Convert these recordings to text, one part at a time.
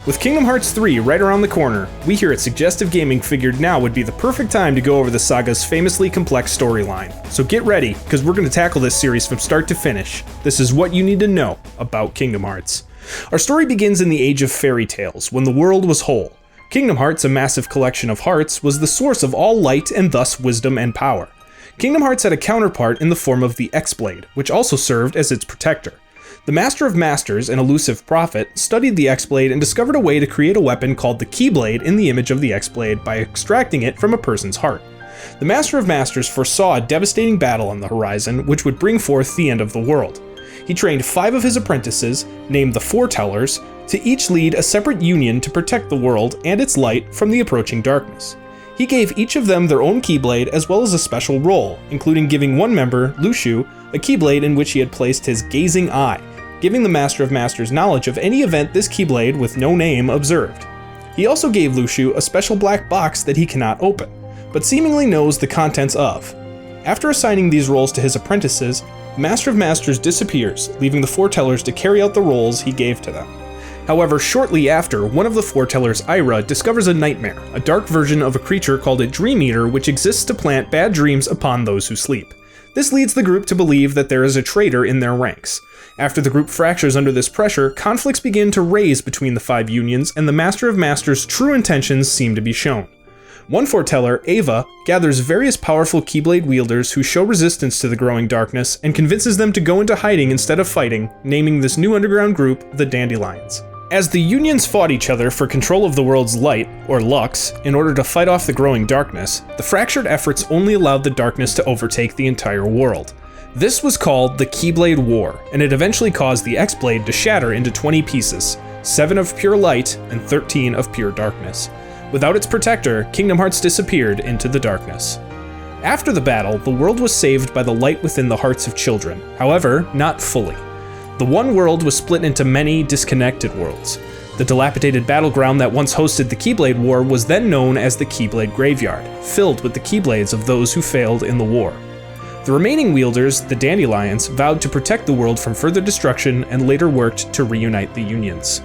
With Kingdom Hearts III right around the corner, we here at Suggestive Gaming figured now would be the perfect time to go over the saga's famously complex storyline. So get ready, because we're going to tackle this series from start to finish. This is what you need to know about Kingdom Hearts. Our story begins in the age of fairy tales, when the world was whole. Kingdom Hearts, a massive collection of hearts, was the source of all light and thus wisdom and power. Kingdom Hearts had a counterpart in the form of the X-Blade, which also served as its protector. The Master of Masters, an elusive prophet, studied the X-Blade and discovered a way to create a weapon called the Keyblade in the image of the X-Blade by extracting it from a person's heart. The Master of Masters foresaw a devastating battle on the horizon which would bring forth the end of the world. He trained 5 of his apprentices, named the Foretellers, to each lead a separate union to protect the world and its light from the approaching darkness. He gave each of them their own Keyblade as well as a special role, including giving one member, Luxu, a Keyblade in which he had placed his Gazing Eye, giving the Master of Masters knowledge of any event this Keyblade with no name observed. He also gave Luxu a special black box that he cannot open, but seemingly knows the contents of. After assigning these roles to his apprentices, the Master of Masters disappears, leaving the Foretellers to carry out the roles he gave to them. However, shortly after, one of the Foretellers, Ira, discovers a nightmare, a dark version of a creature called a Dream Eater which exists to plant bad dreams upon those who sleep. This leads the group to believe that there is a traitor in their ranks. After the group fractures under this pressure, conflicts begin to raise between the 5 unions, and the Master of Masters' true intentions seem to be shown. One Foreteller, Ava, gathers various powerful Keyblade wielders who show resistance to the growing darkness and convinces them to go into hiding instead of fighting, naming this new underground group the Dandelions. As the unions fought each other for control of the world's light, or Lux, in order to fight off the growing darkness, the fractured efforts only allowed the darkness to overtake the entire world. This was called the Keyblade War, and it eventually caused the X-Blade to shatter into 20 pieces, 7 of pure light and 13 of pure darkness. Without its protector, Kingdom Hearts disappeared into the darkness. After the battle, the world was saved by the light within the hearts of children, however, not fully. The one world was split into many disconnected worlds. The dilapidated battleground that once hosted the Keyblade War was then known as the Keyblade Graveyard, filled with the Keyblades of those who failed in the war. The remaining wielders, the Dandelions, vowed to protect the world from further destruction and later worked to reunite the unions.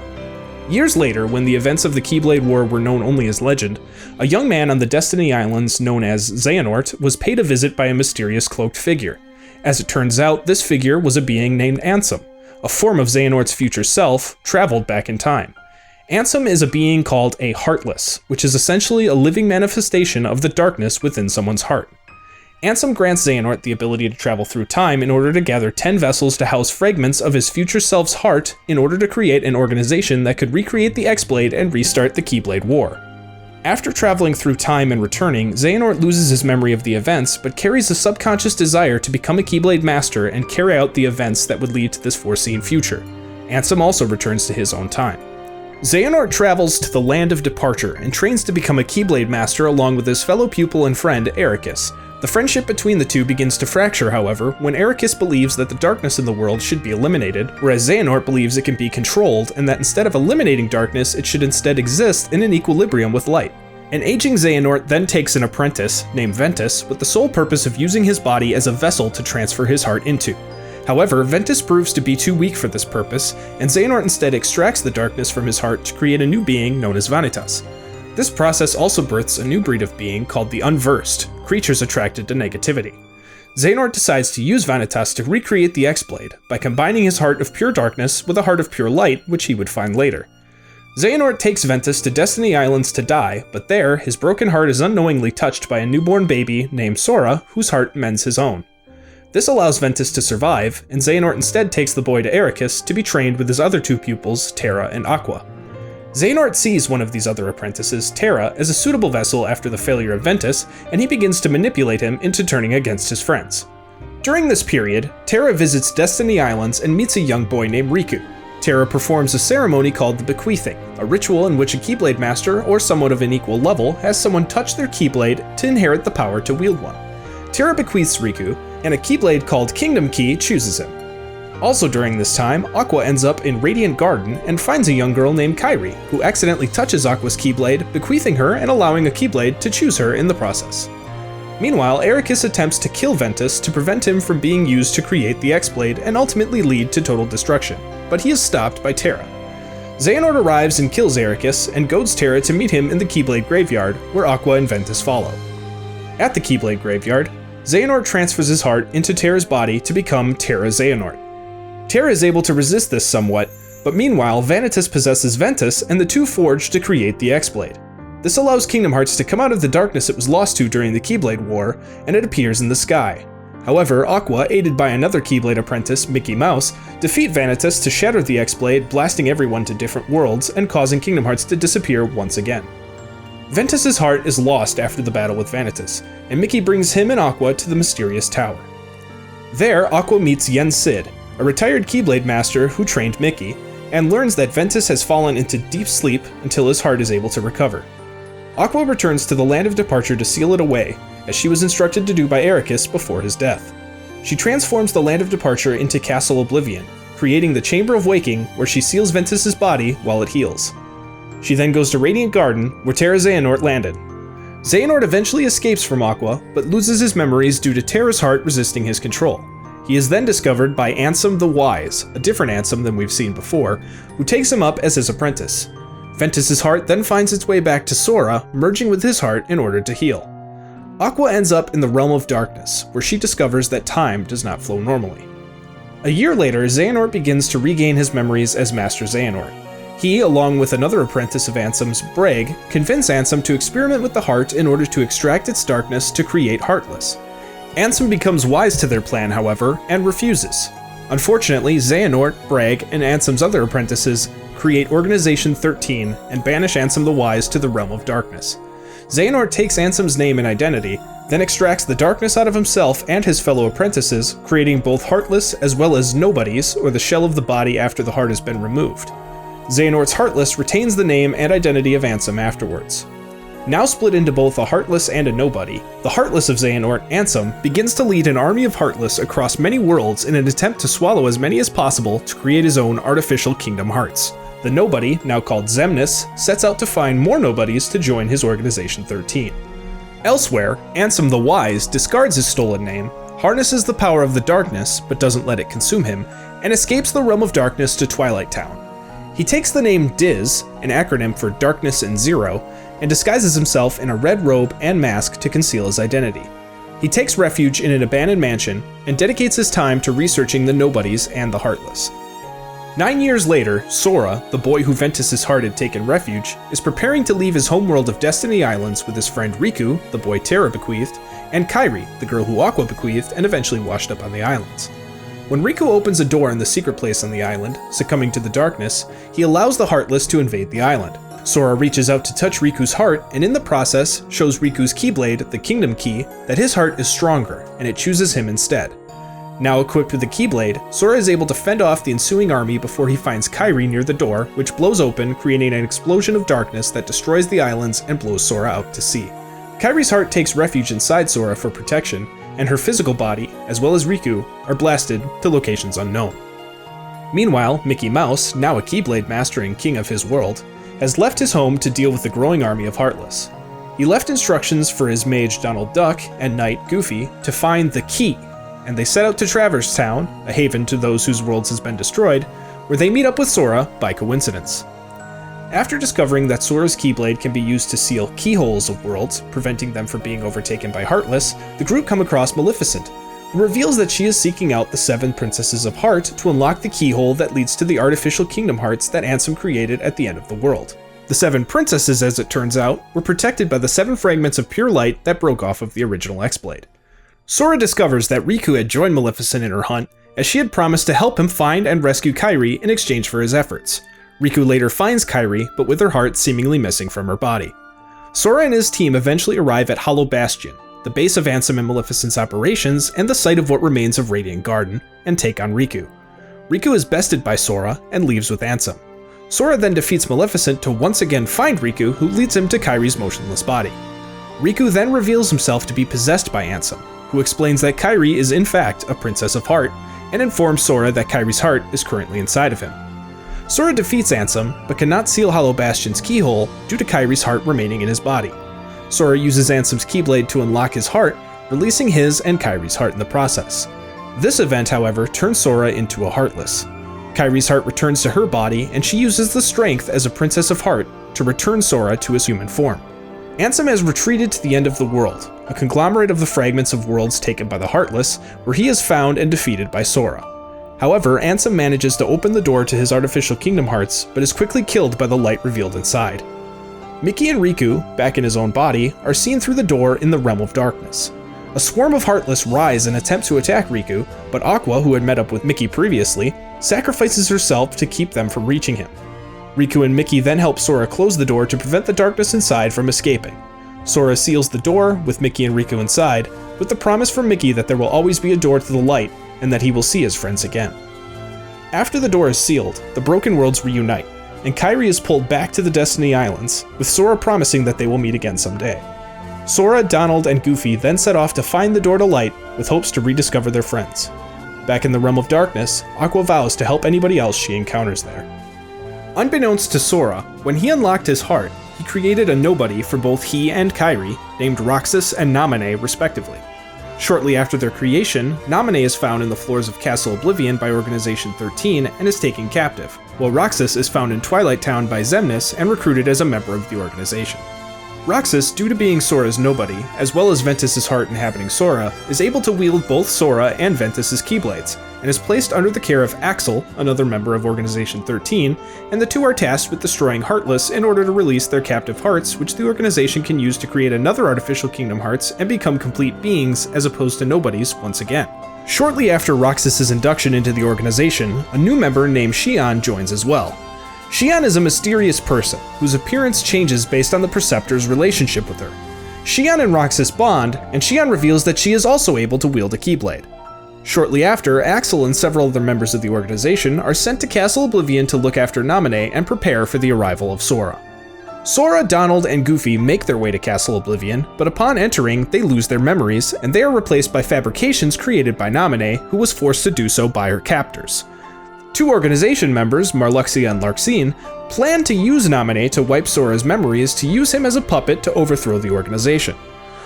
Years later, when the events of the Keyblade War were known only as legend, a young man on the Destiny Islands known as Xehanort was paid a visit by a mysterious cloaked figure. As it turns out, this figure was a being named Ansem, a form of Xehanort's future self, traveled back in time. Ansem is a being called a Heartless, which is essentially a living manifestation of the darkness within someone's heart. Ansem grants Xehanort the ability to travel through time in order to gather 10 vessels to house fragments of his future self's heart in order to create an organization that could recreate the X-Blade and restart the Keyblade War. After traveling through time and returning, Xehanort loses his memory of the events, but carries a subconscious desire to become a Keyblade Master and carry out the events that would lead to this foreseen future. Ansem also returns to his own time. Xehanort travels to the Land of Departure and trains to become a Keyblade Master along with his fellow pupil and friend, Ericus. The friendship between the two begins to fracture, however, when Ericus believes that the darkness in the world should be eliminated, whereas Xehanort believes it can be controlled and that instead of eliminating darkness, it should instead exist in an equilibrium with light. An aging Xehanort then takes an apprentice, named Ventus, with the sole purpose of using his body as a vessel to transfer his heart into. However, Ventus proves to be too weak for this purpose, and Xehanort instead extracts the darkness from his heart to create a new being known as Vanitas. This process also births a new breed of being called the Unversed, creatures attracted to negativity. Xehanort decides to use Vanitas to recreate the X-Blade by combining his heart of pure darkness with a heart of pure light, which he would find later. Xehanort takes Ventus to Destiny Islands to die, but there, his broken heart is unknowingly touched by a newborn baby named Sora, whose heart mends his own. This allows Ventus to survive, and Xehanort instead takes the boy to Ericus to be trained with his other 2 pupils, Terra and Aqua. Xehanort sees one of these other apprentices, Terra, as a suitable vessel after the failure of Ventus, and he begins to manipulate him into turning against his friends. During this period, Terra visits Destiny Islands and meets a young boy named Riku. Terra performs a ceremony called the Bequeathing, a ritual in which a Keyblade Master, or someone of an equal level, has someone touch their Keyblade to inherit the power to wield one. Terra bequeaths Riku, and a Keyblade called Kingdom Key chooses him. Also during this time, Aqua ends up in Radiant Garden and finds a young girl named Kairi, who accidentally touches Aqua's Keyblade, bequeathing her and allowing a Keyblade to choose her in the process. Meanwhile, Ericus attempts to kill Ventus to prevent him from being used to create the X-Blade and ultimately lead to total destruction, but he is stopped by Terra. Xehanort arrives and kills Ericus and goads Terra to meet him in the Keyblade Graveyard, where Aqua and Ventus follow. At the Keyblade Graveyard, Xehanort transfers his heart into Terra's body to become Terra Xehanort. Terra is able to resist this somewhat, but meanwhile Vanitas possesses Ventus and the two forge to create the X-Blade. This allows Kingdom Hearts to come out of the darkness it was lost to during the Keyblade War, and it appears in the sky. However, Aqua, aided by another Keyblade apprentice, Mickey Mouse, defeat Vanitas to shatter the X-Blade, blasting everyone to different worlds and causing Kingdom Hearts to disappear once again. Ventus's heart is lost after the battle with Vanitas, and Mickey brings him and Aqua to the mysterious tower. There, Aqua meets Yen Sid, a retired Keyblade master who trained Mickey, and learns that Ventus has fallen into deep sleep until his heart is able to recover. Aqua returns to the Land of Departure to seal it away, as she was instructed to do by Ericus before his death. She transforms the Land of Departure into Castle Oblivion, creating the Chamber of Waking, where she seals Ventus's body while it heals. She then goes to Radiant Garden, where Terra Xehanort landed. Xehanort eventually escapes from Aqua, but loses his memories due to Terra's heart resisting his control. He is then discovered by Ansem the Wise, a different Ansem than we've seen before, who takes him up as his apprentice. Ventus's heart then finds its way back to Sora, merging with his heart in order to heal. Aqua ends up in the Realm of Darkness, where she discovers that time does not flow normally. A year later, Xehanort begins to regain his memories as Master Xehanort. He, along with another apprentice of Ansem's, Breg, convince Ansem to experiment with the heart in order to extract its darkness to create Heartless. Ansem becomes wise to their plan, however, and refuses. Unfortunately, Xehanort, Breg, and Ansem's other apprentices create Organization XIII and banish Ansem the Wise to the Realm of Darkness. Xehanort takes Ansem's name and identity, then extracts the darkness out of himself and his fellow apprentices, creating both Heartless as well as Nobodies, or the shell of the body after the heart has been removed. Xehanort's Heartless retains the name and identity of Ansem afterwards. Now split into both a Heartless and a Nobody, the Heartless of Xehanort, Ansem, begins to lead an army of Heartless across many worlds in an attempt to swallow as many as possible to create his own artificial Kingdom Hearts. The Nobody, now called Xemnas, sets out to find more Nobodies to join his Organization XIII. Elsewhere, Ansem the Wise discards his stolen name, harnesses the power of the darkness but doesn't let it consume him, and escapes the Realm of Darkness to Twilight Town. He takes the name Diz, an acronym for Darkness and Zero, and disguises himself in a red robe and mask to conceal his identity. He takes refuge in an abandoned mansion and dedicates his time to researching the Nobodies and the Heartless. 9 years later, Sora, the boy who Ventus's heart had taken refuge, is preparing to leave his homeworld of Destiny Islands with his friend Riku, the boy Terra bequeathed, and Kairi, the girl who Aqua bequeathed and eventually washed up on the islands. When Riku opens a door in the secret place on the island, succumbing to the darkness, he allows the Heartless to invade the island. Sora reaches out to touch Riku's heart, and in the process, shows Riku's Keyblade, the Kingdom Key, that his heart is stronger, and it chooses him instead. Now equipped with the Keyblade, Sora is able to fend off the ensuing army before he finds Kairi near the door, which blows open, creating an explosion of darkness that destroys the islands and blows Sora out to sea. Kairi's heart takes refuge inside Sora for protection, and her physical body, as well as Riku, are blasted to locations unknown. Meanwhile, Mickey Mouse, now a Keyblade master and king of his world, has left his home to deal with the growing army of Heartless. He left instructions for his mage Donald Duck and knight Goofy to find the key, and they set out to Traverse Town, a haven to those whose worlds has been destroyed, where they meet up with Sora by coincidence. After discovering that Sora's Keyblade can be used to seal keyholes of worlds, preventing them from being overtaken by Heartless, the group come across Maleficent, who reveals that she is seeking out the 7 Princesses of Heart to unlock the keyhole that leads to the artificial Kingdom Hearts that Ansem created at the end of the world. The 7 Princesses, as it turns out, were protected by the 7 fragments of pure light that broke off of the original X-Blade. Sora discovers that Riku had joined Maleficent in her hunt, as she had promised to help him find and rescue Kairi in exchange for his efforts. Riku later finds Kairi, but with her heart seemingly missing from her body. Sora and his team eventually arrive at Hollow Bastion, the base of Ansem and Maleficent's operations and the site of what remains of Radiant Garden, and take on Riku. Riku is bested by Sora and leaves with Ansem. Sora then defeats Maleficent to once again find Riku, who leads him to Kairi's motionless body. Riku then reveals himself to be possessed by Ansem, who explains that Kairi is in fact a Princess of Heart, and informs Sora that Kairi's heart is currently inside of him. Sora defeats Ansem, but cannot seal Hollow Bastion's keyhole due to Kairi's heart remaining in his body. Sora uses Ansem's Keyblade to unlock his heart, releasing his and Kairi's heart in the process. This event, however, turns Sora into a Heartless. Kairi's heart returns to her body, and she uses the strength as a Princess of Heart to return Sora to his human form. Ansem has retreated to the end of the world, a conglomerate of the fragments of worlds taken by the Heartless, where he is found and defeated by Sora. However, Ansem manages to open the door to his artificial Kingdom Hearts, but is quickly killed by the light revealed inside. Mickey and Riku, back in his own body, are seen through the door in the Realm of Darkness. A swarm of Heartless rise and attempt to attack Riku, but Aqua, who had met up with Mickey previously, sacrifices herself to keep them from reaching him. Riku and Mickey then help Sora close the door to prevent the darkness inside from escaping. Sora seals the door, with Mickey and Riku inside, with the promise from Mickey that there will always be a door to the light, and that he will see his friends again. After the door is sealed, the Broken Worlds reunite, and Kairi is pulled back to the Destiny Islands, with Sora promising that they will meet again someday. Sora, Donald, and Goofy then set off to find the door to light, with hopes to rediscover their friends. Back in the Realm of Darkness, Aqua vows to help anybody else she encounters there. Unbeknownst to Sora, when he unlocked his heart, he created a nobody for both he and Kairi, named Roxas and Naminé respectively. Shortly after their creation, Naminé is found in the floors of Castle Oblivion by Organization XIII and is taken captive, while Roxas is found in Twilight Town by Xemnas and recruited as a member of the organization. Roxas, due to being Sora's nobody, as well as Ventus's heart inhabiting Sora, is able to wield both Sora and Ventus's Keyblades, and is placed under the care of Axel, another member of Organization XIII, and the two are tasked with destroying Heartless in order to release their captive hearts, which the organization can use to create another artificial Kingdom Hearts and become complete beings as opposed to nobodies once again. Shortly after Roxas's induction into the organization, a new member named Xian joins as well. Xian is a mysterious person, whose appearance changes based on the Preceptor's relationship with her. Xian and Roxas bond, and Xian reveals that she is also able to wield a Keyblade. Shortly after, Axel and several other members of the organization are sent to Castle Oblivion to look after Naminé and prepare for the arrival of Sora. Sora, Donald, and Goofy make their way to Castle Oblivion, but upon entering, they lose their memories, and they are replaced by fabrications created by Naminé, who was forced to do so by her captors. Two organization members, Marluxia and Larxene, plan to use Naminé to wipe Sora's memories to use him as a puppet to overthrow the organization.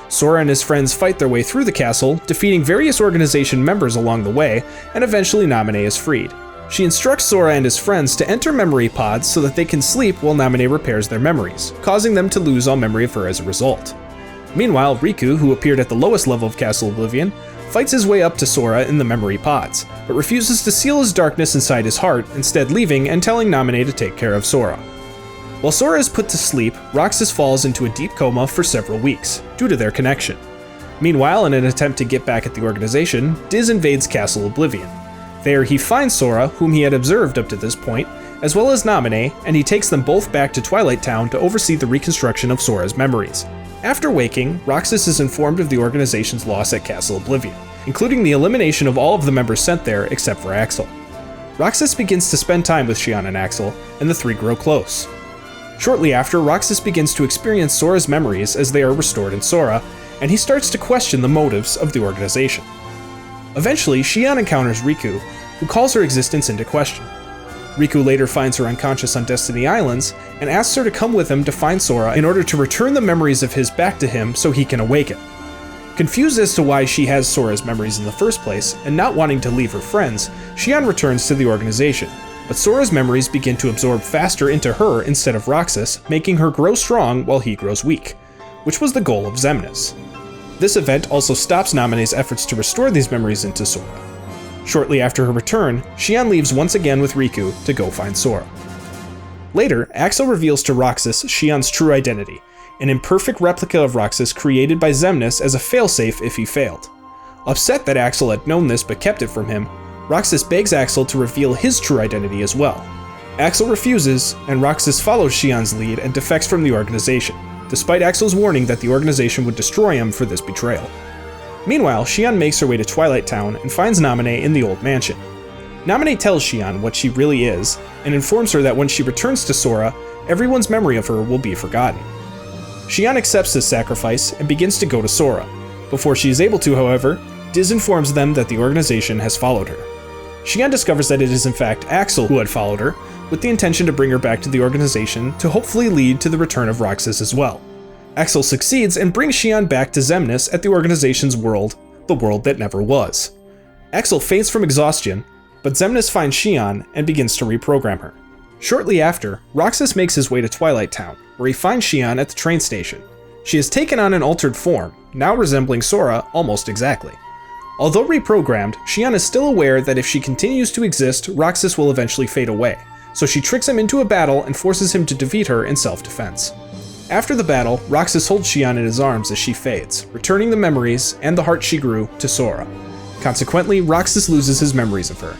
Sora and his friends fight their way through the castle, defeating various organization members along the way, and eventually Naminé is freed. She instructs Sora and his friends to enter memory pods so that they can sleep while Naminé repairs their memories, causing them to lose all memory of her as a result. Meanwhile, Riku, who appeared at the lowest level of Castle Oblivion, fights his way up to Sora in the memory pods, but refuses to seal his darkness inside his heart, instead leaving and telling Naminé to take care of Sora. While Sora is put to sleep, Roxas falls into a deep coma for several weeks, due to their connection. Meanwhile, in an attempt to get back at the organization, Diz invades Castle Oblivion. There he finds Sora, whom he had observed up to this point, as well as Naminé, and he takes them both back to Twilight Town to oversee the reconstruction of Sora's memories. After waking, Roxas is informed of the organization's loss at Castle Oblivion, including the elimination of all of the members sent there except for Axel. Roxas begins to spend time with Xian and Axel, and the three grow close. Shortly after, Roxas begins to experience Sora's memories as they are restored in Sora, and he starts to question the motives of the organization. Eventually, Xian encounters Riku, who calls her existence into question. Riku later finds her unconscious on Destiny Islands, and asks her to come with him to find Sora in order to return the memories of his back to him so he can awaken. Confused as to why she has Sora's memories in the first place, and not wanting to leave her friends, Xian returns to the organization, but Sora's memories begin to absorb faster into her instead of Roxas, making her grow strong while he grows weak, which was the goal of Xemnas. This event also stops Naminé's efforts to restore these memories into Sora. Shortly after her return, Xian leaves once again with Riku to go find Sora. Later, Axel reveals to Roxas Xian's true identity, an imperfect replica of Roxas created by Xemnas as a failsafe if he failed. Upset that Axel had known this but kept it from him, Roxas begs Axel to reveal his true identity as well. Axel refuses, and Roxas follows Xian's lead and defects from the organization, despite Axel's warning that the organization would destroy him for this betrayal. Meanwhile, Xian makes her way to Twilight Town and finds Naminé in the old mansion. Naminé tells Xian what she really is, and informs her that when she returns to Sora, everyone's memory of her will be forgotten. Xian accepts this sacrifice and begins to go to Sora. Before she is able to, however, Diz informs them that the organization has followed her. Xian discovers that it is in fact Axel who had followed her, with the intention to bring her back to the organization to hopefully lead to the return of Roxas as well. Axel succeeds and brings Xian back to Xemnas at the organization's world, the world that never was. Axel faints from exhaustion, but Xemnas finds Xion and begins to reprogram her. Shortly after, Roxas makes his way to Twilight Town, where he finds Xion at the train station. She has taken on an altered form, now resembling Sora almost exactly. Although reprogrammed, Xion is still aware that if she continues to exist, Roxas will eventually fade away, so she tricks him into a battle and forces him to defeat her in self-defense. After the battle, Roxas holds Xion in his arms as she fades, returning the memories and the heart she grew to Sora. Consequently, Roxas loses his memories of her.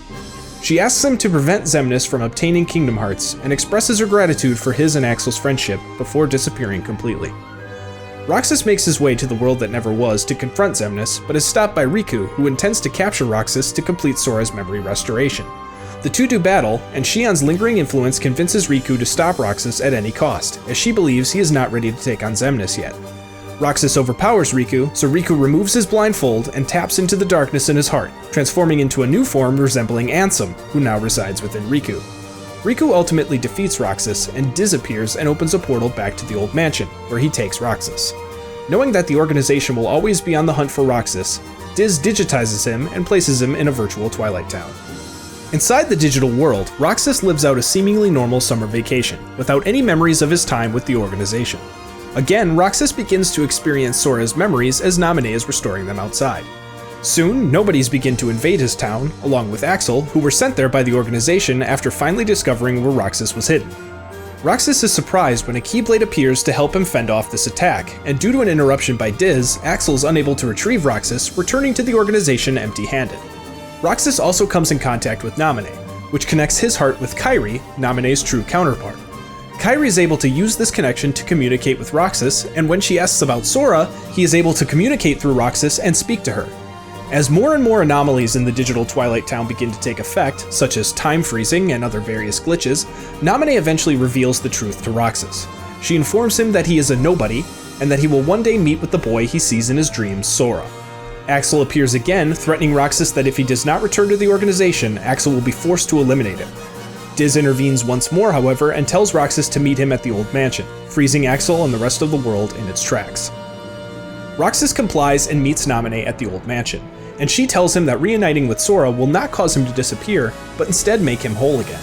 She asks him to prevent Xemnas from obtaining Kingdom Hearts and expresses her gratitude for his and Axel's friendship before disappearing completely. Roxas makes his way to the world that never was to confront Xemnas, but is stopped by Riku, who intends to capture Roxas to complete Sora's memory restoration. The two do battle, and Xion's lingering influence convinces Riku to stop Roxas at any cost, as she believes he is not ready to take on Xemnas yet. Roxas overpowers Riku, so Riku removes his blindfold and taps into the darkness in his heart, transforming into a new form resembling Ansem, who now resides within Riku. Riku ultimately defeats Roxas and disappears and opens a portal back to the old mansion, where he takes Roxas. Knowing that the organization will always be on the hunt for Roxas, Diz digitizes him and places him in a virtual Twilight Town. Inside the digital world, Roxas lives out a seemingly normal summer vacation, without any memories of his time with the organization. Again, Roxas begins to experience Sora's memories as Naminé is restoring them outside. Soon, nobodies begin to invade his town, along with Axel, who were sent there by the organization after finally discovering where Roxas was hidden. Roxas is surprised when a Keyblade appears to help him fend off this attack, and due to an interruption by Diz, Axel is unable to retrieve Roxas, returning to the organization empty-handed. Roxas also comes in contact with Naminé, which connects his heart with Kairi, Naminé's true counterpart. Kairi is able to use this connection to communicate with Roxas, and when she asks about Sora, he is able to communicate through Roxas and speak to her. As more and more anomalies in the digital Twilight Town begin to take effect, such as time freezing and other various glitches, Naminé eventually reveals the truth to Roxas. She informs him that he is a nobody, and that he will one day meet with the boy he sees in his dreams, Sora. Axel appears again, threatening Roxas that if he does not return to the organization, Axel will be forced to eliminate him. Diz intervenes once more, however, and tells Roxas to meet him at the old mansion, freezing Axel and the rest of the world in its tracks. Roxas complies and meets Naminé at the old mansion, and she tells him that reuniting with Sora will not cause him to disappear, but instead make him whole again.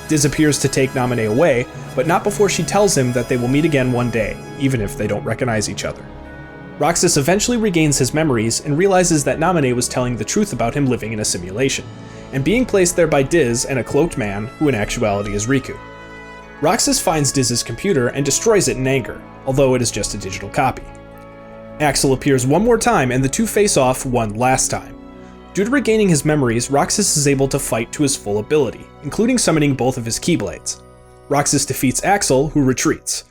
Diz appears to take Naminé away, but not before she tells him that they will meet again one day, even if they don't recognize each other. Roxas eventually regains his memories and realizes that Naminé was telling the truth about him living in a simulation, and being placed there by Diz and a cloaked man, who in actuality is Riku. Roxas finds Diz's computer and destroys it in anger, although it is just a digital copy. Axel appears one more time and the two face off one last time. Due to regaining his memories, Roxas is able to fight to his full ability, including summoning both of his Keyblades. Roxas defeats Axel, who retreats.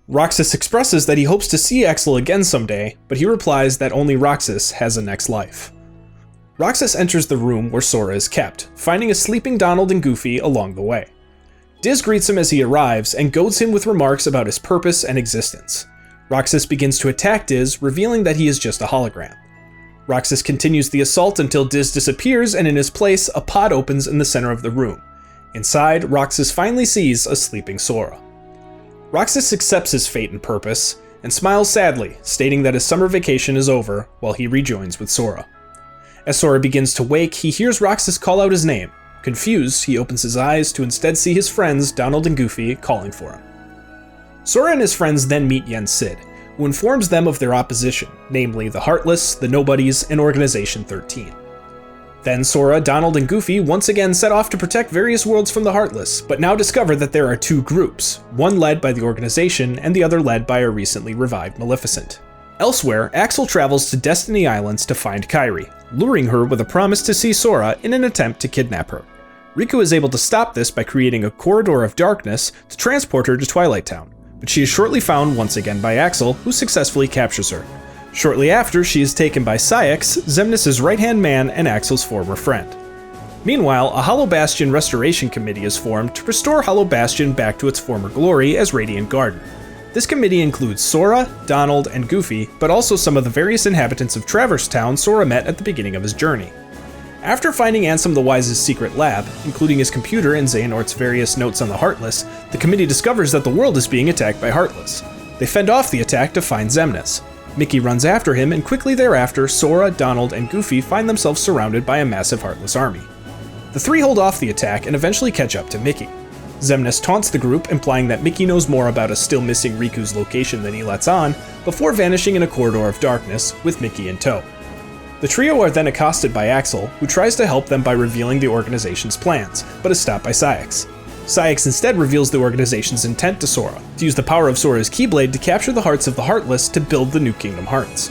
Roxas expresses that he hopes to see Axel again someday, but he replies that only Roxas has a next life. Roxas enters the room where Sora is kept, finding a sleeping Donald and Goofy along the way. Diz greets him as he arrives and goads him with remarks about his purpose and existence. Roxas begins to attack Diz, revealing that he is just a hologram. Roxas continues the assault until Diz disappears, and in his place, a pod opens in the center of the room. Inside, Roxas finally sees a sleeping Sora. Roxas accepts his fate and purpose, and smiles sadly, stating that his summer vacation is over while he rejoins with Sora. As Sora begins to wake, he hears Roxas call out his name. Confused, he opens his eyes to instead see his friends, Donald and Goofy, calling for him. Sora and his friends then meet Yen Sid, who informs them of their opposition, namely the Heartless, the Nobodies, and Organization XIII. Then Sora, Donald, and Goofy once again set off to protect various worlds from the Heartless, but now discover that there are two groups, one led by the organization and the other led by a recently revived Maleficent. Elsewhere, Axel travels to Destiny Islands to find Kairi, luring her with a promise to see Sora in an attempt to kidnap her. Riku is able to stop this by creating a corridor of darkness to transport her to Twilight Town, but she is shortly found once again by Axel, who successfully captures her. Shortly after, she is taken by Saïx, Xemnas' right-hand man and Axel's former friend. Meanwhile, a Hollow Bastion restoration committee is formed to restore Hollow Bastion back to its former glory as Radiant Garden. This committee includes Sora, Donald, and Goofy, but also some of the various inhabitants of Traverse Town Sora met at the beginning of his journey. After finding Ansem the Wise's secret lab, including his computer and Xehanort's various notes on the Heartless, the committee discovers that the world is being attacked by Heartless. They fend off the attack to find Xemnas. Mickey runs after him, and quickly thereafter, Sora, Donald, and Goofy find themselves surrounded by a massive Heartless army. The three hold off the attack and eventually catch up to Mickey. Xemnas taunts the group, implying that Mickey knows more about a still missing Riku's location than he lets on, before vanishing in a corridor of darkness, with Mickey in tow. The trio are then accosted by Axel, who tries to help them by revealing the organization's plans, but is stopped by Saïx. Saïx instead reveals the organization's intent to Sora, to use the power of Sora's Keyblade to capture the hearts of the Heartless to build the New Kingdom Hearts.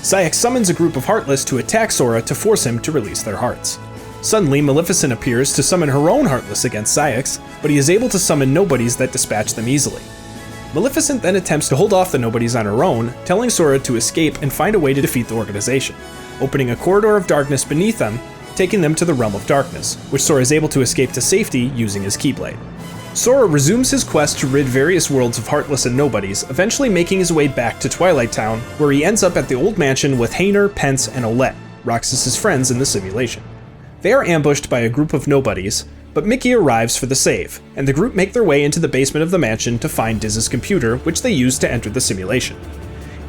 Saïx summons a group of Heartless to attack Sora to force him to release their hearts. Suddenly, Maleficent appears to summon her own Heartless against Saïx, but he is able to summon nobodies that dispatch them easily. Maleficent then attempts to hold off the nobodies on her own, telling Sora to escape and find a way to defeat the organization, opening a corridor of darkness beneath them, taking them to the Realm of Darkness, which Sora is able to escape to safety using his Keyblade. Sora resumes his quest to rid various worlds of Heartless and nobodies, eventually making his way back to Twilight Town, where he ends up at the old mansion with Xehanort, Pence, and Olette, Roxas's friends in the simulation. They are ambushed by a group of nobodies, but Mickey arrives for the save, and the group make their way into the basement of the mansion to find Diz's computer, which they use to enter the simulation.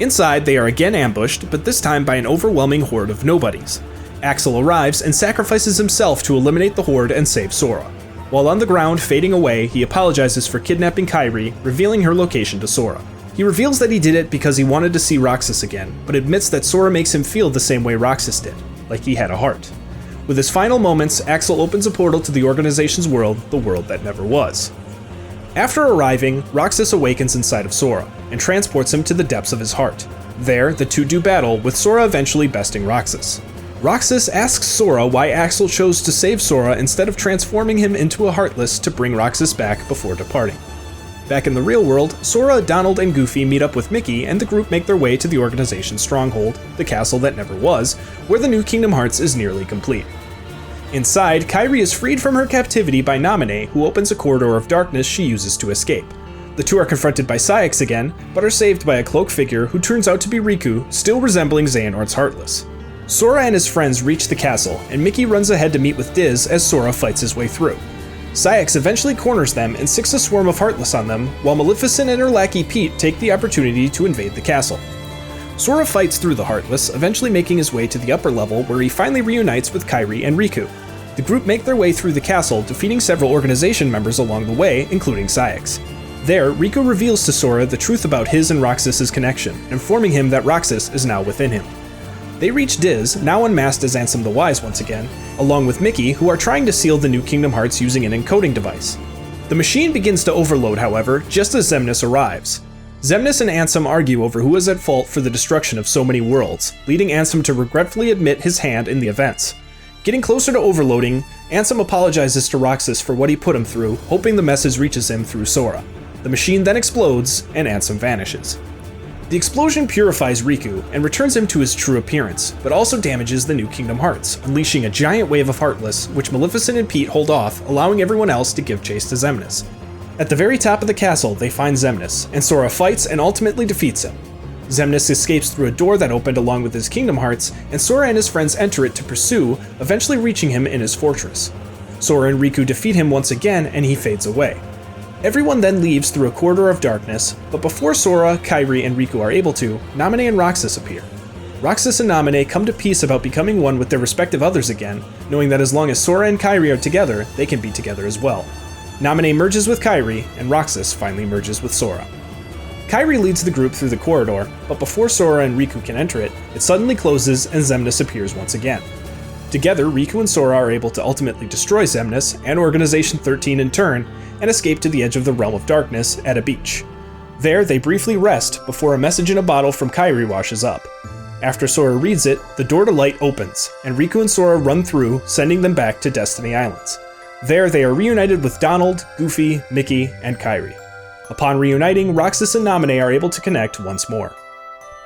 Inside, they are again ambushed, but this time by an overwhelming horde of nobodies. Axel arrives and sacrifices himself to eliminate the horde and save Sora. While on the ground, fading away, he apologizes for kidnapping Kairi, revealing her location to Sora. He reveals that he did it because he wanted to see Roxas again, but admits that Sora makes him feel the same way Roxas did, like he had a heart. With his final moments, Axel opens a portal to the organization's world, the world that never was. After arriving, Roxas awakens inside of Sora, and transports him to the depths of his heart. There, the two do battle, with Sora eventually besting Roxas. Roxas asks Sora why Axel chose to save Sora instead of transforming him into a Heartless to bring Roxas back before departing. Back in the real world, Sora, Donald, and Goofy meet up with Mickey, and the group make their way to the organization's stronghold, the castle that never was, where the New Kingdom Hearts is nearly complete. Inside, Kairi is freed from her captivity by Naminé, who opens a corridor of darkness she uses to escape. The two are confronted by Saïx again, but are saved by a cloaked figure who turns out to be Riku, still resembling Xehanort's Heartless. Sora and his friends reach the castle, and Mickey runs ahead to meet with Diz as Sora fights his way through. Saïx eventually corners them and sicks a swarm of Heartless on them, while Maleficent and her lackey Pete take the opportunity to invade the castle. Sora fights through the Heartless, eventually making his way to the upper level where he finally reunites with Kairi and Riku. The group make their way through the castle, defeating several organization members along the way, including Saïx. There, Riku reveals to Sora the truth about his and Roxas's connection, informing him that Roxas is now within him. They reach Diz, now unmasked as Ansem the Wise once again, along with Mickey, who are trying to seal the New Kingdom Hearts using an encoding device. The machine begins to overload, however, just as Xemnas arrives. Xemnas and Ansem argue over who is at fault for the destruction of so many worlds, leading Ansem to regretfully admit his hand in the events. Getting closer to overloading, Ansem apologizes to Roxas for what he put him through, hoping the message reaches him through Sora. The machine then explodes, and Ansem vanishes. The explosion purifies Riku and returns him to his true appearance, but also damages the New Kingdom Hearts, unleashing a giant wave of Heartless, which Maleficent and Pete hold off, allowing everyone else to give chase to Xemnas. At the very top of the castle, they find Xemnas, and Sora fights and ultimately defeats him. Xemnas escapes through a door that opened along with his Kingdom Hearts, and Sora and his friends enter it to pursue, eventually reaching him in his fortress. Sora and Riku defeat him once again, and he fades away. Everyone then leaves through a corridor of darkness, but before Sora, Kairi, and Riku are able to, Naminé and Roxas appear. Roxas and Naminé come to peace about becoming one with their respective others again, knowing that as long as Sora and Kairi are together, they can be together as well. Naminé merges with Kairi, and Roxas finally merges with Sora. Kairi leads the group through the corridor, but before Sora and Riku can enter it, it suddenly closes and Xemnas appears once again. Together, Riku and Sora are able to ultimately destroy Xemnas and Organization XIII in turn, and escape to the edge of the Realm of Darkness at a beach. There, they briefly rest before a message in a bottle from Kairi washes up. After Sora reads it, the door to light opens, and Riku and Sora run through, sending them back to Destiny Islands. There, they are reunited with Donald, Goofy, Mickey, and Kairi. Upon reuniting, Roxas and Naminé are able to connect once more.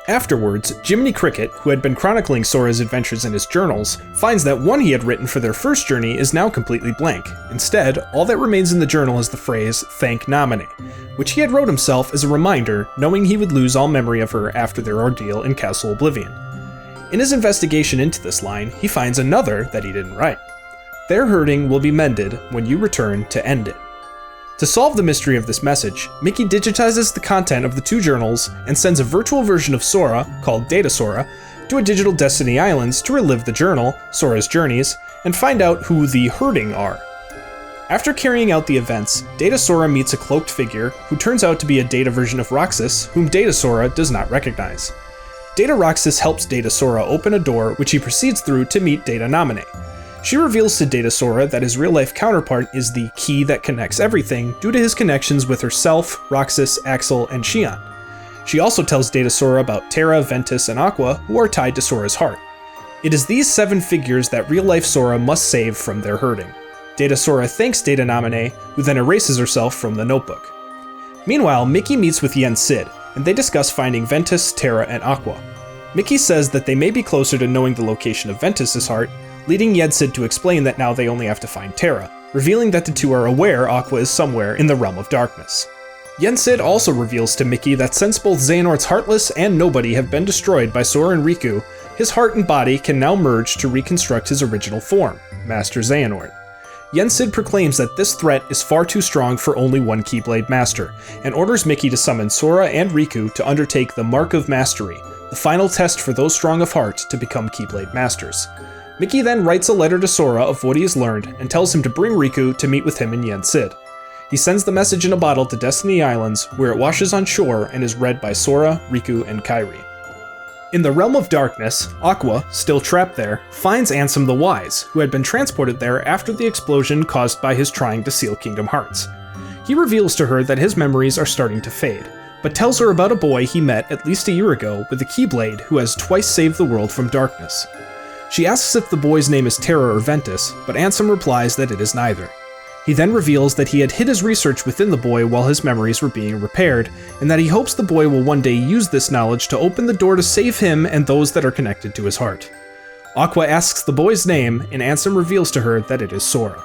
Afterwards, Jiminy Cricket, who had been chronicling Sora's adventures in his journals, finds that one he had written for their first journey is now completely blank. Instead, all that remains in the journal is the phrase, "Thank Naminé," which he had wrote himself as a reminder, knowing he would lose all memory of her after their ordeal in Castle Oblivion. In his investigation into this line, he finds another that he didn't write. "Their hurting will be mended when you return to end it." To solve the mystery of this message, Mickey digitizes the content of the two journals and sends a virtual version of Sora, called Data Sora, to a digital Destiny Islands to relive the journal, Sora's Journeys, and find out who the Herding are. After carrying out the events, Data Sora meets a cloaked figure who turns out to be a Data version of Roxas, whom Data Sora does not recognize. Data Roxas helps Data Sora open a door which he proceeds through to meet Data Namine. She reveals to Data Sora that his real-life counterpart is the key that connects everything due to his connections with herself, Roxas, Axel, and Xion. She also tells Data Sora about Terra, Ventus, and Aqua, who are tied to Sora's heart. It is these 7 figures that real-life Sora must save from their herding. Data Sora thanks Data Namine, who then erases herself from the notebook. Meanwhile, Mickey meets with Yen Sid, and they discuss finding Ventus, Terra, and Aqua. Mickey says that they may be closer to knowing the location of Ventus's heart, leading Yen Sid to explain that now they only have to find Terra, revealing that the two are aware Aqua is somewhere in the realm of darkness. Yen Sid also reveals to Mickey that since both Xehanort's Heartless and Nobody have been destroyed by Sora and Riku, his heart and body can now merge to reconstruct his original form, Master Xehanort. Yen Sid proclaims that this threat is far too strong for only one Keyblade Master, and orders Mickey to summon Sora and Riku to undertake the Mark of Mastery, the final test for those strong of heart to become Keyblade Masters. Mickey then writes a letter to Sora of what he has learned and tells him to bring Riku to meet with him and Yen Sid. He sends the message in a bottle to Destiny Islands, where it washes on shore and is read by Sora, Riku, and Kairi. In the realm of darkness, Aqua, still trapped there, finds Ansem the Wise, who had been transported there after the explosion caused by his trying to seal Kingdom Hearts. He reveals to her that his memories are starting to fade, but tells her about a boy he met at least a year ago with a Keyblade who has twice saved the world from darkness. She asks if the boy's name is Terra or Ventus, but Ansem replies that it is neither. He then reveals that he had hid his research within the boy while his memories were being repaired, and that he hopes the boy will one day use this knowledge to open the door to save him and those that are connected to his heart. Aqua asks the boy's name, and Ansem reveals to her that it is Sora.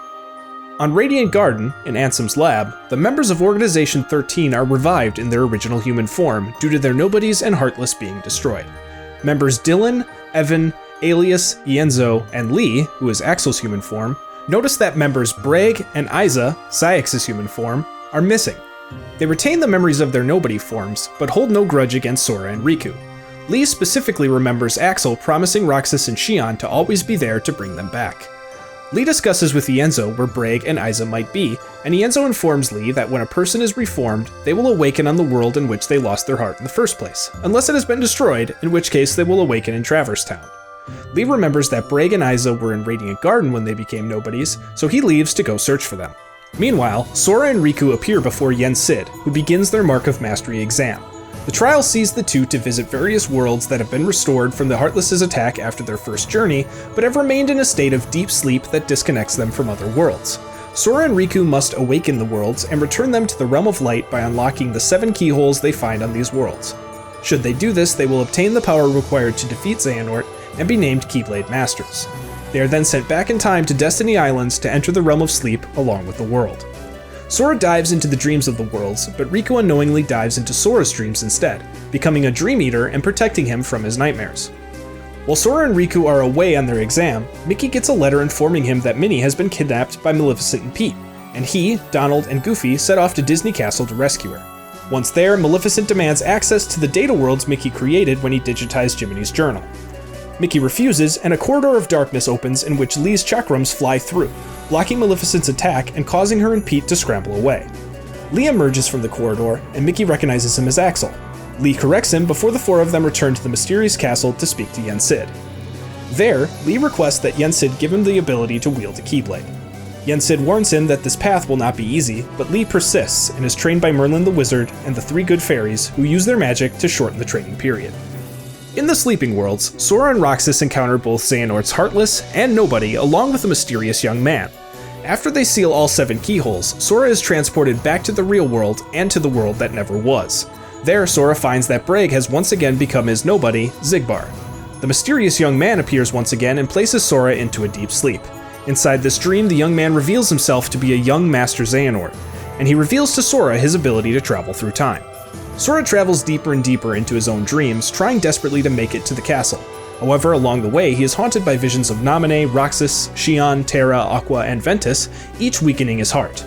On Radiant Garden, in Ansem's lab, the members of Organization XIII are revived in their original human form due to their Nobodies and Heartless being destroyed. Members Dylan, Evan, Alias, Ienzo, and Lee, who is Axel's human form, notice that members Bragg and Isa, Saix's human form, are missing. They retain the memories of their Nobody forms, but hold no grudge against Sora and Riku. Lee specifically remembers Axel promising Roxas and Xion to always be there to bring them back. Lee discusses with Ienzo where Bragg and Isa might be, and Ienzo informs Lee that when a person is reformed, they will awaken on the world in which they lost their heart in the first place, unless it has been destroyed, in which case they will awaken in Traverse Town. Lee remembers that Bragg and Isa were in Radiant Garden when they became Nobodies, so he leaves to go search for them. Meanwhile, Sora and Riku appear before Yen Sid, who begins their Mark of Mastery exam. The trial sees the two to visit various worlds that have been restored from the Heartless' attack after their first journey, but have remained in a state of deep sleep that disconnects them from other worlds. Sora and Riku must awaken the worlds and return them to the Realm of Light by unlocking the 7 keyholes they find on these worlds. Should they do this, they will obtain the power required to defeat Xehanort and be named Keyblade Masters. They are then sent back in time to Destiny Islands to enter the Realm of Sleep along with the world. Sora dives into the dreams of the worlds, but Riku unknowingly dives into Sora's dreams instead, becoming a Dream Eater and protecting him from his nightmares. While Sora and Riku are away on their exam, Mickey gets a letter informing him that Minnie has been kidnapped by Maleficent and Pete, and he, Donald, and Goofy set off to Disney Castle to rescue her. Once there, Maleficent demands access to the data worlds Mickey created when he digitized Jiminy's journal. Mickey refuses, and a corridor of darkness opens in which Lee's chakrams fly through, blocking Maleficent's attack and causing her and Pete to scramble away. Lee emerges from the corridor, and Mickey recognizes him as Axel. Lee corrects him before the 4 of them return to the mysterious castle to speak to Yen Sid. There, Lee requests that Yen Sid give him the ability to wield a Keyblade. Yen Sid warns him that this path will not be easy, but Lee persists and is trained by Merlin the Wizard and the 3 good fairies, who use their magic to shorten the training period. In the Sleeping Worlds, Sora and Roxas encounter both Xehanort's Heartless and Nobody along with a mysterious young man. After they seal all 7 keyholes, Sora is transported back to the real world and to the world that never was. There, Sora finds that Bragg has once again become his Nobody, Xigbar. The mysterious young man appears once again and places Sora into a deep sleep. Inside this dream, the young man reveals himself to be a young Master Xehanort, and he reveals to Sora his ability to travel through time. Sora travels deeper and deeper into his own dreams, trying desperately to make it to the castle. However, along the way, he is haunted by visions of Namine, Roxas, Xion, Terra, Aqua, and Ventus, each weakening his heart.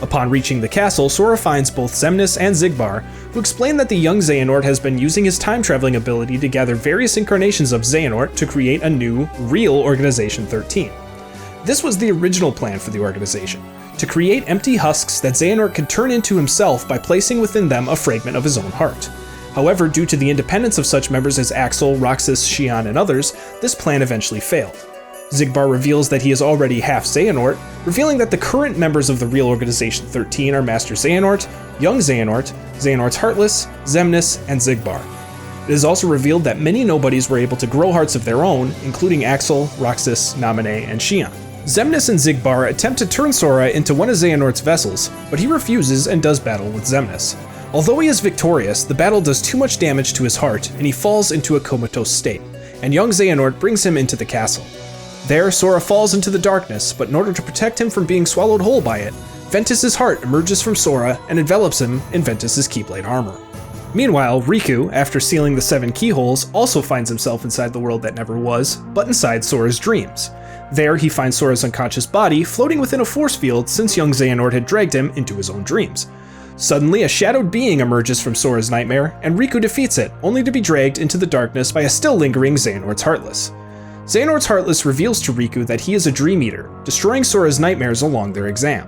Upon reaching the castle, Sora finds both Xemnas and Xigbar, who explain that the young Xehanort has been using his time-traveling ability to gather various incarnations of Xehanort to create a new, real Organization XIII. This was the original plan for the organization, to create empty husks that Xehanort could turn into himself by placing within them a fragment of his own heart. However, due to the independence of such members as Axel, Roxas, Xian, and others, this plan eventually failed. Xigbar reveals that he is already half Xehanort, revealing that the current members of the real Organization XIII are Master Xehanort, Young Xehanort, Xehanort's Heartless, Xemnas, and Xigbar. It is also revealed that many nobodies were able to grow hearts of their own, including Axel, Roxas, Naminé, and Xian. Xemnas and Xigbar attempt to turn Sora into one of Xehanort's vessels, but he refuses and does battle with Xemnas. Although he is victorious, the battle does too much damage to his heart, and he falls into a comatose state, and young Xehanort brings him into the castle. There, Sora falls into the darkness, but in order to protect him from being swallowed whole by it, Ventus's heart emerges from Sora and envelops him in Ventus's Keyblade armor. Meanwhile, Riku, after sealing the 7 keyholes, also finds himself inside the world that never was, but inside Sora's dreams. There, he finds Sora's unconscious body floating within a force field since young Xehanort had dragged him into his own dreams. Suddenly, a shadowed being emerges from Sora's nightmare, and Riku defeats it, only to be dragged into the darkness by a still lingering Xehanort's Heartless. Xehanort's Heartless reveals to Riku that he is a Dream Eater, destroying Sora's nightmares along their exam.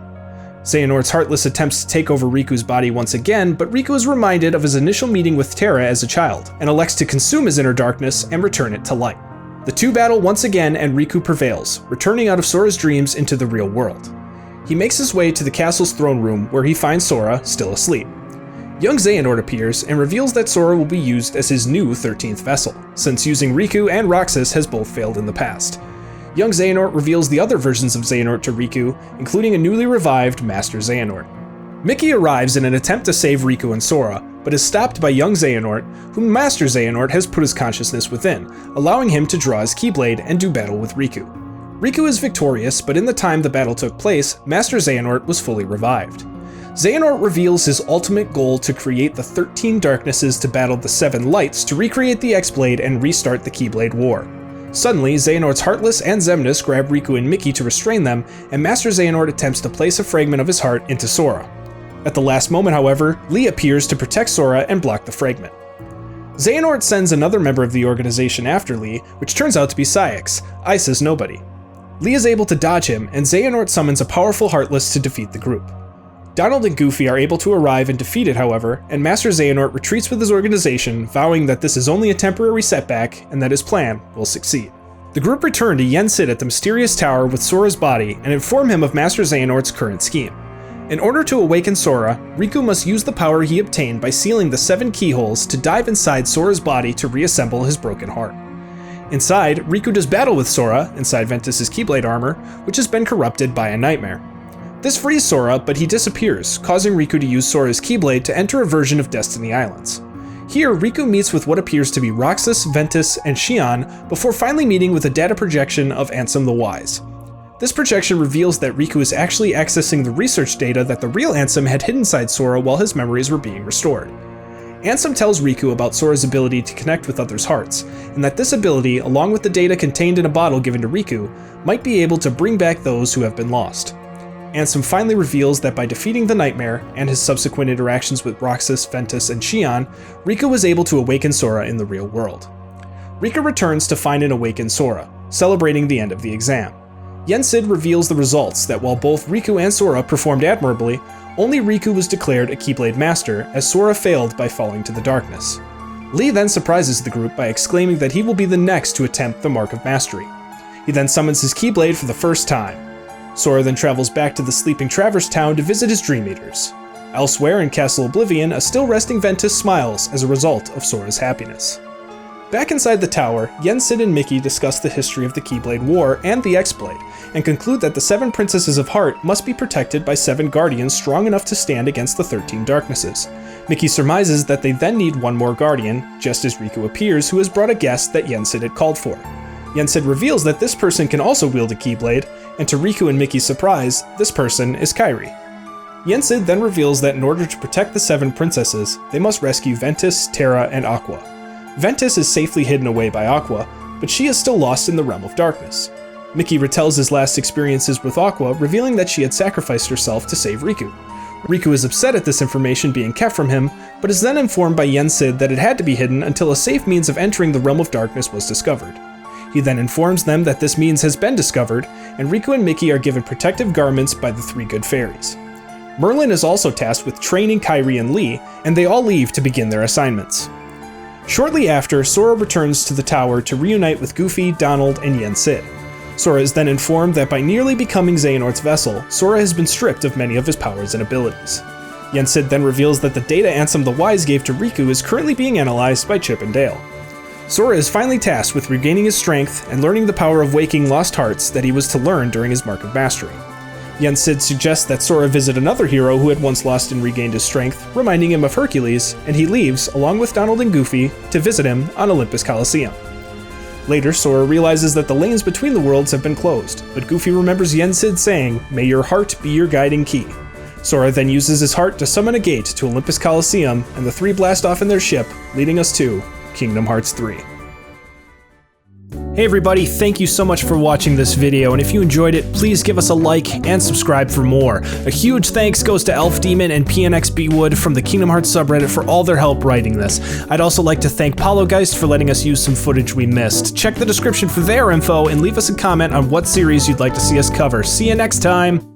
Xehanort's Heartless attempts to take over Riku's body once again, but Riku is reminded of his initial meeting with Terra as a child, and elects to consume his inner darkness and return it to light. The two battle once again, and Riku prevails, returning out of Sora's dreams into the real world. He makes his way to the castle's throne room, where he finds Sora still asleep. Young Xehanort appears and reveals that Sora will be used as his new 13th vessel, since using Riku and Roxas has both failed in the past. Young Xehanort reveals the other versions of Xehanort to Riku, including a newly revived Master Xehanort. Mickey arrives in an attempt to save Riku and Sora, but is stopped by young Xehanort, whom Master Xehanort has put his consciousness within, allowing him to draw his Keyblade and do battle with Riku. Riku is victorious, but in the time the battle took place, Master Xehanort was fully revived. Xehanort reveals his ultimate goal to create the 13 Darknesses to battle the 7 Lights to recreate the X-Blade and restart the Keyblade War. Suddenly, Xehanort's Heartless and Xemnas grab Riku and Mickey to restrain them, and Master Xehanort attempts to place a fragment of his heart into Sora. At the last moment, however, Lee appears to protect Sora and block the fragment. Xehanort sends another member of the organization after Lee, which turns out to be Saïx, Isa's nobody. Lee is able to dodge him, and Xehanort summons a powerful Heartless to defeat the group. Donald and Goofy are able to arrive and defeat it, however, and Master Xehanort retreats with his organization, vowing that this is only a temporary setback and that his plan will succeed. The group return to Yen Sid at the mysterious tower with Sora's body and inform him of Master Xehanort's current scheme. In order to awaken Sora, Riku must use the power he obtained by sealing the 7 keyholes to dive inside Sora's body to reassemble his broken heart. Inside, Riku does battle with Sora, inside Ventus's Keyblade armor, which has been corrupted by a nightmare. This frees Sora, but he disappears, causing Riku to use Sora's Keyblade to enter a version of Destiny Islands. Here, Riku meets with what appears to be Roxas, Ventus, and Xian, before finally meeting with a data projection of Ansem the Wise. This projection reveals that Riku is actually accessing the research data that the real Ansem had hidden inside Sora while his memories were being restored. Ansem tells Riku about Sora's ability to connect with others' hearts, and that this ability, along with the data contained in a bottle given to Riku, might be able to bring back those who have been lost. Ansem finally reveals that by defeating the Nightmare, and his subsequent interactions with Roxas, Ventus, and Xian, Riku was able to awaken Sora in the real world. Riku returns to find and awaken Sora, celebrating the end of the exam. Yen Sid reveals the results that while both Riku and Sora performed admirably, only Riku was declared a Keyblade Master, as Sora failed by falling to the darkness. Lee then surprises the group by exclaiming that he will be the next to attempt the Mark of Mastery. He then summons his Keyblade for the first time. Sora then travels back to the sleeping Traverse Town to visit his Dream Eaters. Elsewhere in Castle Oblivion, a still resting Ventus smiles as a result of Sora's happiness. Back inside the tower, Yen Sid and Mickey discuss the history of the Keyblade War and the X-Blade, and conclude that the 7 Princesses of Heart must be protected by 7 Guardians strong enough to stand against the 13 Darknesses. Mickey surmises that they then need one more Guardian, just as Riku appears, who has brought a guest that Yen Sid had called for. Yen Sid reveals that this person can also wield a Keyblade, and to Riku and Mickey's surprise, this person is Kairi. Yen Sid then reveals that in order to protect the 7 princesses, they must rescue Ventus, Terra, and Aqua. Ventus is safely hidden away by Aqua, but she is still lost in the realm of darkness. Mickey retells his last experiences with Aqua, revealing that she had sacrificed herself to save Riku. Riku is upset at this information being kept from him, but is then informed by Yensid that it had to be hidden until a safe means of entering the Realm of Darkness was discovered. He then informs them that this means has been discovered, and Riku and Mickey are given protective garments by the three good fairies. Merlin is also tasked with training Kairi and Lee, and they all leave to begin their assignments. Shortly after, Sora returns to the tower to reunite with Goofy, Donald, and Yensid. Sora is then informed that by nearly becoming Xehanort's vessel, Sora has been stripped of many of his powers and abilities. Yensid then reveals that the data Ansem the Wise gave to Riku is currently being analyzed by Chip and Dale. Sora is finally tasked with regaining his strength and learning the power of waking lost hearts that he was to learn during his Mark of Mastery. Yensid suggests that Sora visit another hero who had once lost and regained his strength, reminding him of Hercules, and he leaves, along with Donald and Goofy, to visit him on Olympus Coliseum. Later, Sora realizes that the lanes between the worlds have been closed, but Goofy remembers Yensid saying, "May your heart be your guiding key." Sora then uses his heart to summon a gate to Olympus Coliseum, and the three blast off in their ship, leading us to Kingdom Hearts 3. Hey everybody, thank you so much for watching this video, and if you enjoyed it, please give us a like and subscribe for more. A huge thanks goes to Elf Demon and PNXB Wood from the Kingdom Hearts subreddit for all their help writing this. I'd also like to thank PoloGeist for letting us use some footage we missed. Check the description for their info and leave us a comment on what series you'd like to see us cover. See you next time!